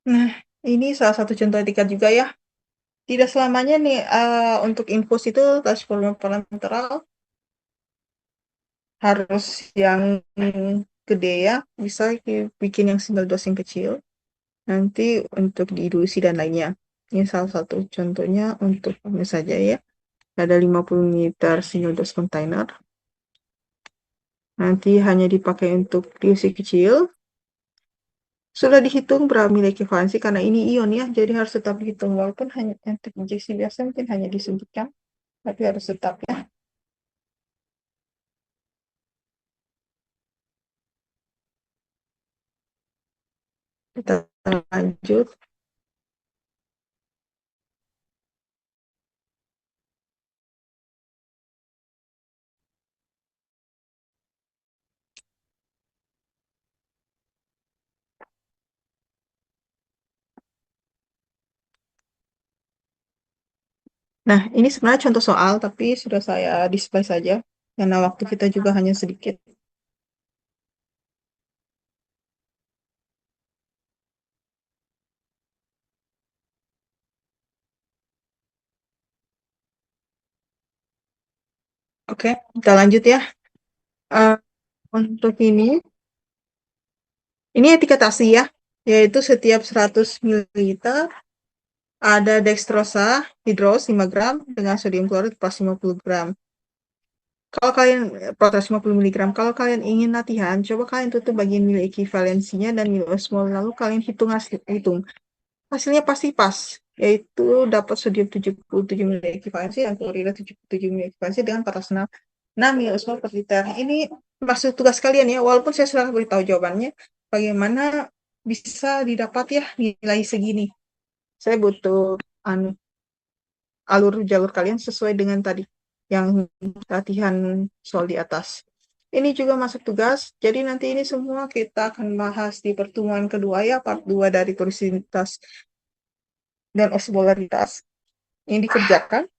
Nah, ini salah satu contoh etika juga ya. Tidak selamanya nih untuk infus itu tes volume parenteral harus yang gede ya. Bisa bikin yang single dose yang kecil. Nanti untuk dilusi dan lainnya. Ini salah satu contohnya untuk ini saja ya. Ada 50 liter single dose container. Nanti hanya dipakai untuk dilusi kecil. Sudah dihitung berapa nilai ekivalensi karena ini ion ya, jadi harus tetap dihitung walaupun hanya untuk injeksi biasa mungkin hanya disebutkan, tapi harus tetap ya. Kita lanjut. Nah, ini sebenarnya contoh soal, tapi sudah saya display saja, karena waktu kita juga hanya sedikit. Oke, kita lanjut ya. Eh, untuk ini etiketasi ya, yaitu setiap 100 ml ada dextrosa hidros 5 gram dengan sodium klorid plus 50 gram. Kalau kalian protes 50 miligram, kalau kalian ingin latihan, coba kalian tutup bagian nilai ekivalensinya dan nilai osmol, lalu kalian hitung. Hasilnya pasti pas, yaitu dapat sodium 77 mili ekivalensi dan klorida 77 mili ekivalensi dengan 406 mili osmol per liter. Ini masuk tugas kalian ya, walaupun saya sudah beritahu jawabannya, bagaimana bisa didapat ya nilai segini. Saya butuh anu, alur jalur kalian sesuai dengan tadi yang latihan soal di atas. Ini juga masuk tugas, jadi nanti ini semua kita akan bahas di pertemuan kedua ya, part 2 dari torsivitas dan osmolaritas yang dikerjakan.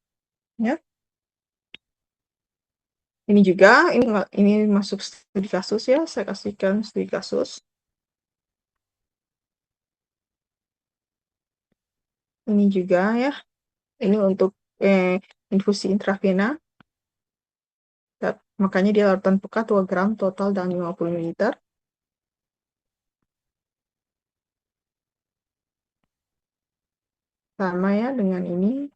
Ya. Ini juga, ini masuk studi kasus ya, saya kasihkan studi kasus. Ini juga ya, ini untuk infusi intravena. Makanya dia larutan pekat 2 gram total dan 50 ml. Sama ya dengan ini.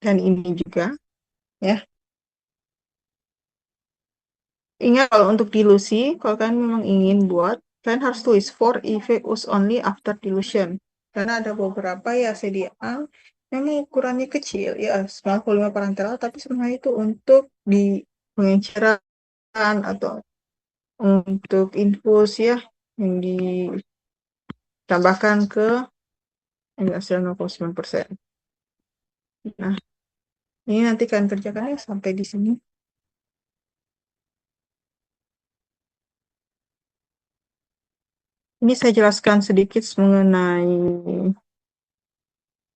Dan ini juga ya. Ingat kalau untuk dilusi, kalau kalian memang ingin buat, kalian harus tulis for IV use only after dilution. Karena ada beberapa ya CDA memang ukurannya kecil ya, small volume parenteral, tapi sebenarnya itu untuk di pengenceran atau untuk infus ya, yang ditambahkan ke hasil 0,9%. Nah, ini nanti kalian kerjakan ya sampai di sini. Ini saya jelaskan sedikit mengenai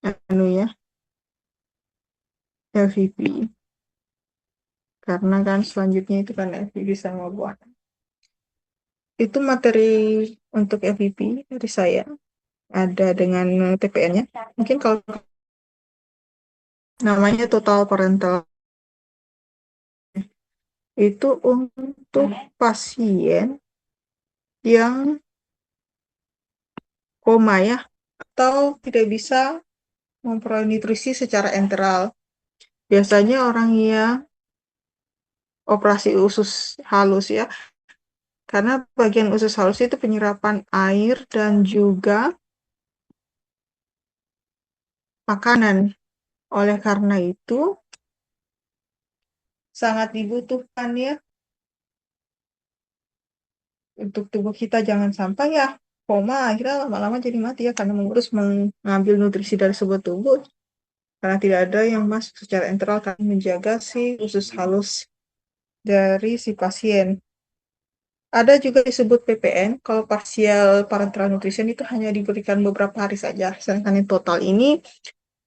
anu ya, LVP. Karena kan selanjutnya itu kan LVP sama buah. Itu materi untuk LVP dari saya. Ada dengan TPN-nya. Mungkin kalau namanya total parental. Itu untuk pasien yang koma ya, atau tidak bisa memperoleh nutrisi secara enteral. Biasanya orang yang operasi usus halus ya, karena bagian usus halus itu penyerapan air dan juga makanan. Oleh karena itu, sangat dibutuhkan ya untuk tubuh kita jangan sampai ya koma akhirnya lama-lama jadi mati ya karena mengurus mengambil nutrisi dari sebuah tubuh karena tidak ada yang masuk secara enteral kan menjaga si usus halus dari si pasien. Ada juga disebut PPN, kalau partial parenteral nutrition itu hanya diberikan beberapa hari saja, sedangkan yang total ini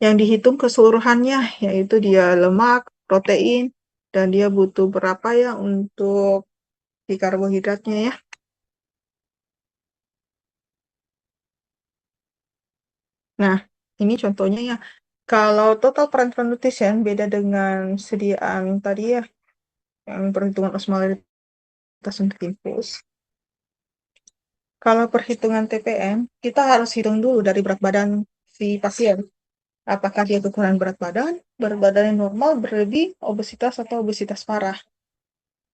yang dihitung keseluruhannya, yaitu dia lemak, protein, dan dia butuh berapa ya untuk di karbohidratnya ya. Nah, ini contohnya ya. Kalau total parenteral nutrition beda dengan sediaan tadi ya, yang perhitungan osmolaritas untuk infus. Kalau perhitungan TPM, kita harus hitung dulu dari berat badan si pasien. Apakah dia kekurangan berat badan yang normal, berlebih, obesitas, atau obesitas parah.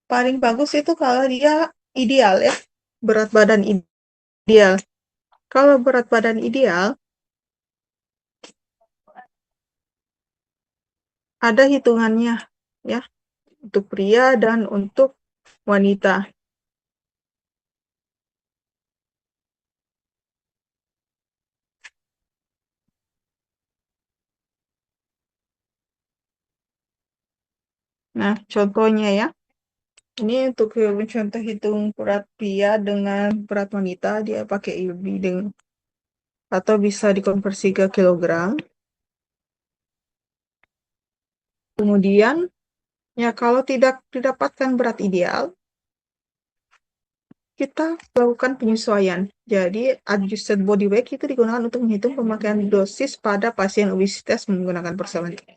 Paling bagus itu kalau dia ideal ya, berat badan ideal. Kalau berat badan ideal, ada hitungannya ya, untuk pria dan untuk wanita. Nah, contohnya ya, ini untuk contoh hitung berat pria dengan berat wanita, dia pakai IUB dengan atau bisa dikonversi ke kilogram. Kemudian, ya kalau tidak didapatkan berat ideal, kita lakukan penyesuaian. Jadi, adjusted body weight itu digunakan untuk menghitung pemakaian dosis pada pasien obesitas menggunakan perseorangan.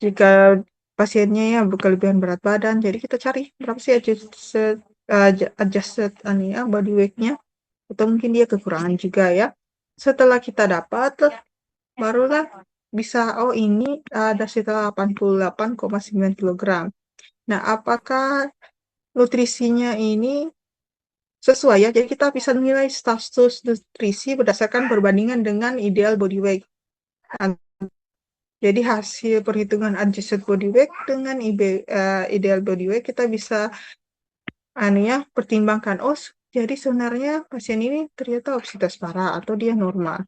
Jika pasiennya ya berkelebihan berat badan, jadi kita cari berapa sih adjusted body weight-nya, atau mungkin dia kekurangan juga ya. Setelah kita dapat, barulah bisa, oh ini ada sekitar 88,9 kg. Nah, apakah nutrisinya ini sesuai ya? Jadi kita bisa menilai status nutrisi berdasarkan perbandingan dengan ideal body weight. Jadi hasil perhitungan adjusted body weight dengan ideal body weight kita bisa pertimbangkan. Oh, jadi sebenarnya pasien ini ternyata obesitas parah atau dia normal.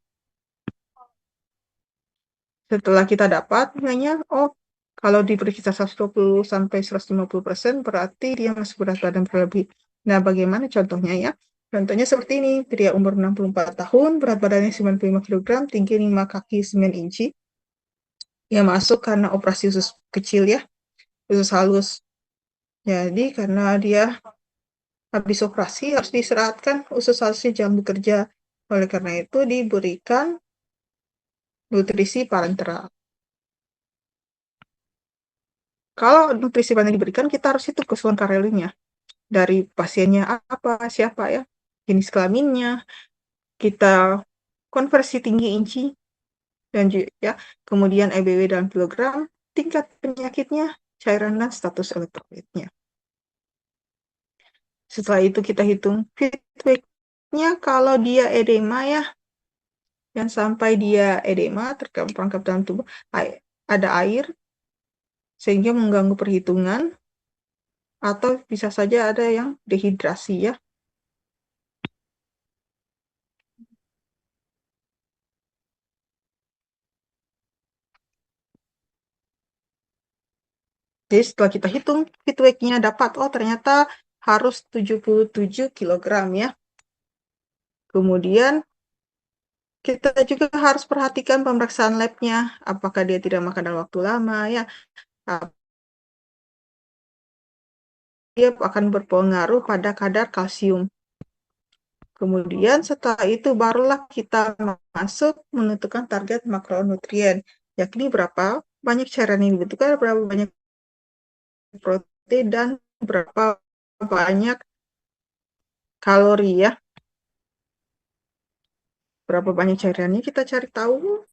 Setelah kita dapat nilainya, oh kalau diberi kita 120 sampai 150% berarti dia masih berat badan berlebih. Nah, bagaimana contohnya ya? Contohnya seperti ini, pria umur 64 tahun, berat badannya 95 kg, tinggi 5 kaki 9 inci. Ya masuk karena operasi usus kecil ya, usus halus. Jadi karena dia habis operasi harus diistirahatkan, usus halusnya jam bekerja. Oleh karena itu diberikan nutrisi parenteral. Kalau nutrisi parenteral diberikan, kita harus hitung keseluruhan kalorinya. Dari pasiennya apa, siapa ya, jenis kelaminnya, kita konversi tinggi inci, dan juga ya, kemudian IBW dalam kilogram, tingkat penyakitnya, cairan dan status elektrolitnya. Setelah itu kita hitung feedback-nya kalau dia edema ya, yang sampai dia edema terperangkap dalam tubuh, ada air, sehingga mengganggu perhitungan, atau bisa saja ada yang dehidrasi ya. Jadi setelah kita hitung feedback-nya dapat, oh ternyata harus 77 kg ya. Kemudian kita juga harus perhatikan pemeriksaan lab-nya, apakah dia tidak makan dalam waktu lama ya, dia akan berpengaruh pada kadar kalsium. Kemudian setelah itu barulah kita masuk menentukan target makronutrien, yakni berapa banyak cairan yang dibutuhkan, berapa banyak protein, dan berapa banyak kalori ya. Berapa banyak cairannya kita cari tahu.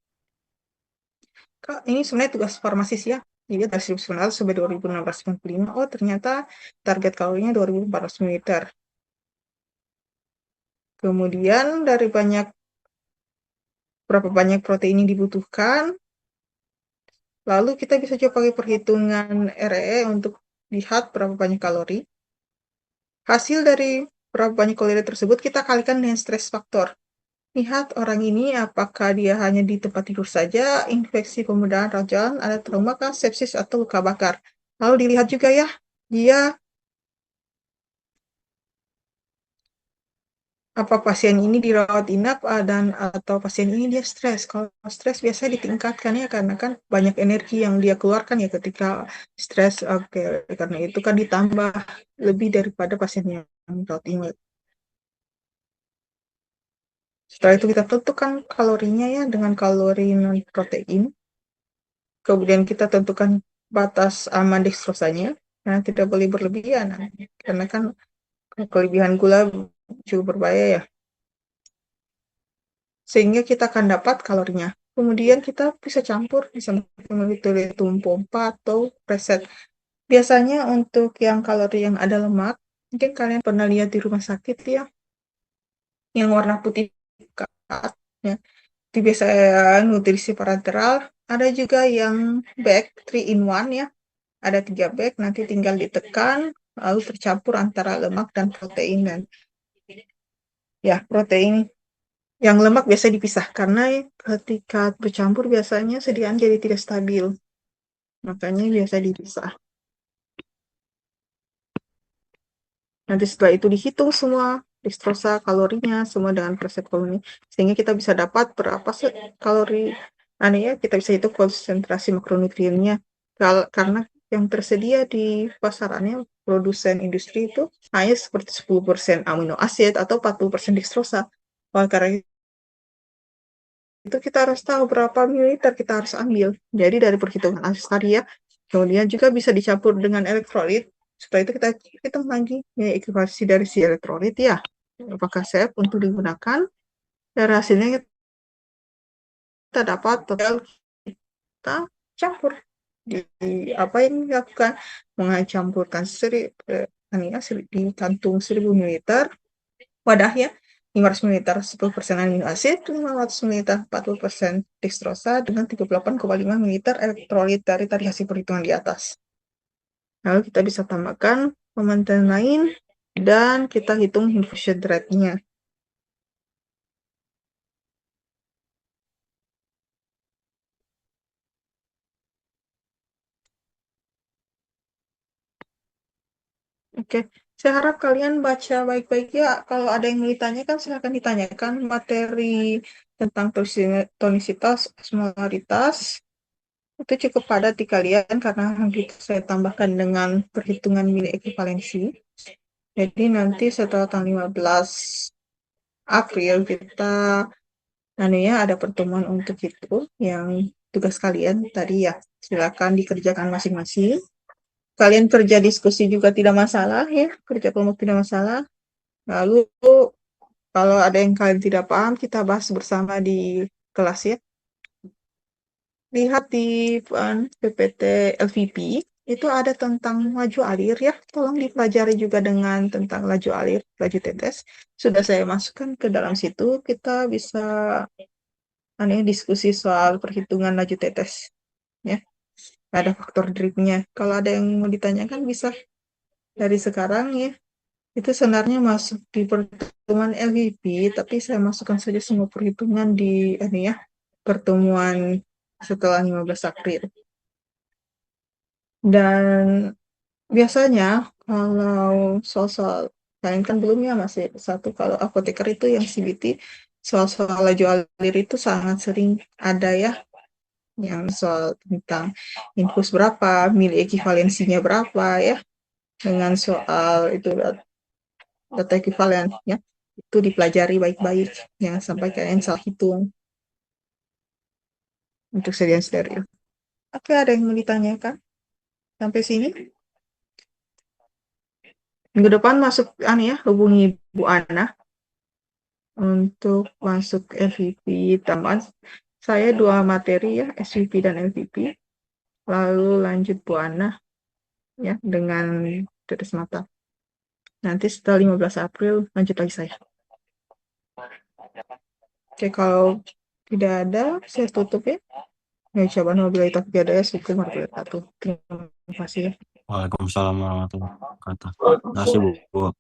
Kak, ini sebenarnya tugas farmasis ya. Jadi dari 1900 sampai 2695. Oh, ternyata target kalorinya 2400 ml. Kemudian dari berapa banyak protein yang dibutuhkan, lalu kita bisa coba pakai perhitungan REE untuk lihat berapa banyak kalori. Hasil dari berapa banyak kalori tersebut kita kalikan dengan stress faktor. Lihat orang ini apakah dia hanya di tempat tidur saja, infeksi pembedahan rajalan, ada trauma kah, sepsis atau luka bakar. Lalu dilihat juga ya, dia apa pasien ini dirawat inap dan atau pasien ini dia stres. Kalau stres biasanya ditingkatkan ya karena kan banyak energi yang dia keluarkan ya ketika stres. Oke, karena itu kan ditambah lebih daripada pasien yang dirawat inap. Setelah itu kita tentukan kalorinya ya dengan kalori non protein. Kemudian kita tentukan batas aman dekstrosanya. Nah, tidak boleh berlebihan karena kan kelebihan gula juga berbahaya ya. Sehingga kita akan dapat kalorinya. Kemudian kita bisa campur, bisa mengikuti pompa atau preset. Biasanya untuk yang kalori yang ada lemak, mungkin kalian pernah lihat di rumah sakit ya, yang warna putih pekat, ya. Itu biasanya nutrisi parenteral. Ada juga yang bag 3 in 1 ya. Ada 3 bag, nanti tinggal ditekan, lalu tercampur antara lemak dan protein. Dan ya, protein yang lemak biasa dipisah karena ketika bercampur biasanya sediaan jadi tidak stabil. Makanya biasa dipisah. Nanti setelah itu dihitung semua dextrosa kalorinya semua dengan resep kalori sehingga kita bisa dapat berapa kalori ya kita bisa hitung konsentrasi makronutriennya karena yang tersedia di pasarannya produsen industri itu hanya seperti 10% amino asid atau 40% dextrosa. Oleh karena itu kita harus tahu berapa mililiter kita harus ambil. Jadi dari perhitungan asis tadi ya, kemudian juga bisa dicampur dengan elektrolit. Setelah itu kita hitung lagi ya, ekuivasi dari si elektrolit ya. Apakah safe untuk digunakan? Dari hasilnya kita dapat total kita campur. Di apa yang dilakukan? Mencampurkan di kantung 1000 ml wadah ya. 500 ml 10% amino asid, 500 ml 40% dextrosa dengan 38,5 ml elektrolit dari tadi hasil perhitungan di atas. Lalu kita bisa tambahkan pemantuan lain dan kita hitung infusion rate-nya. Oke, saya harap kalian baca baik-baik ya. Kalau ada yang mau ditanyakan, silahkan ditanyakan materi tentang tonisitas, osmolaritas. Itu cukup padat di kalian karena gitu saya tambahkan dengan perhitungan nilai ekuivalensi. Jadi nanti setelah tanggal 15 April kita ya ada pertemuan untuk itu yang tugas kalian tadi ya silakan dikerjakan masing-masing. Kalian kerja diskusi juga tidak masalah ya, kerja kelompok tidak masalah. Lalu kalau ada yang kalian tidak paham kita bahas bersama di kelas ya. Lihat di PPT LVP itu ada tentang laju alir ya. Tolong dipelajari juga dengan tentang laju alir, laju tetes. Sudah saya masukkan ke dalam situ. Kita bisa diskusi soal perhitungan laju tetes ya. Ada faktor dripnya. Kalau ada yang mau ditanyakan bisa dari sekarang ya. Itu sebenarnya masuk di pertemuan LVP, tapi saya masukkan saja semua perhitungan di pertemuan setelah 15 April. Dan biasanya kalau soal-soal lain kan belum ya masih satu kalau apoteker itu yang CBT soal-soal laju alir itu sangat sering ada ya yang soal tentang infus berapa, mili ekivalensinya berapa ya dengan soal itu data ekivalen ya. Itu dipelajari baik-baik, jangan sampai kalian salah hitung untuk sajian stereo. Oke, ada yang mau ditanyakan sampai sini? Minggu depan masuk ya, hubungi Bu Ana untuk masuk FVP tambahan. Saya 2 materi ya, SVP dan LVP. Lalu lanjut Bu Ana ya dengan tulis mata. Nanti setelah 15 April lanjut lagi saya. Oke, kalau tidak ada, saya tutup ya. Ya, coba wabillahi taufiq hidayah. Syukur warahmatullahi wabarakatuh. Terima kasih ya. Waalaikumsalam warahmatullahi wabarakatuh. Terima kasih, Bu.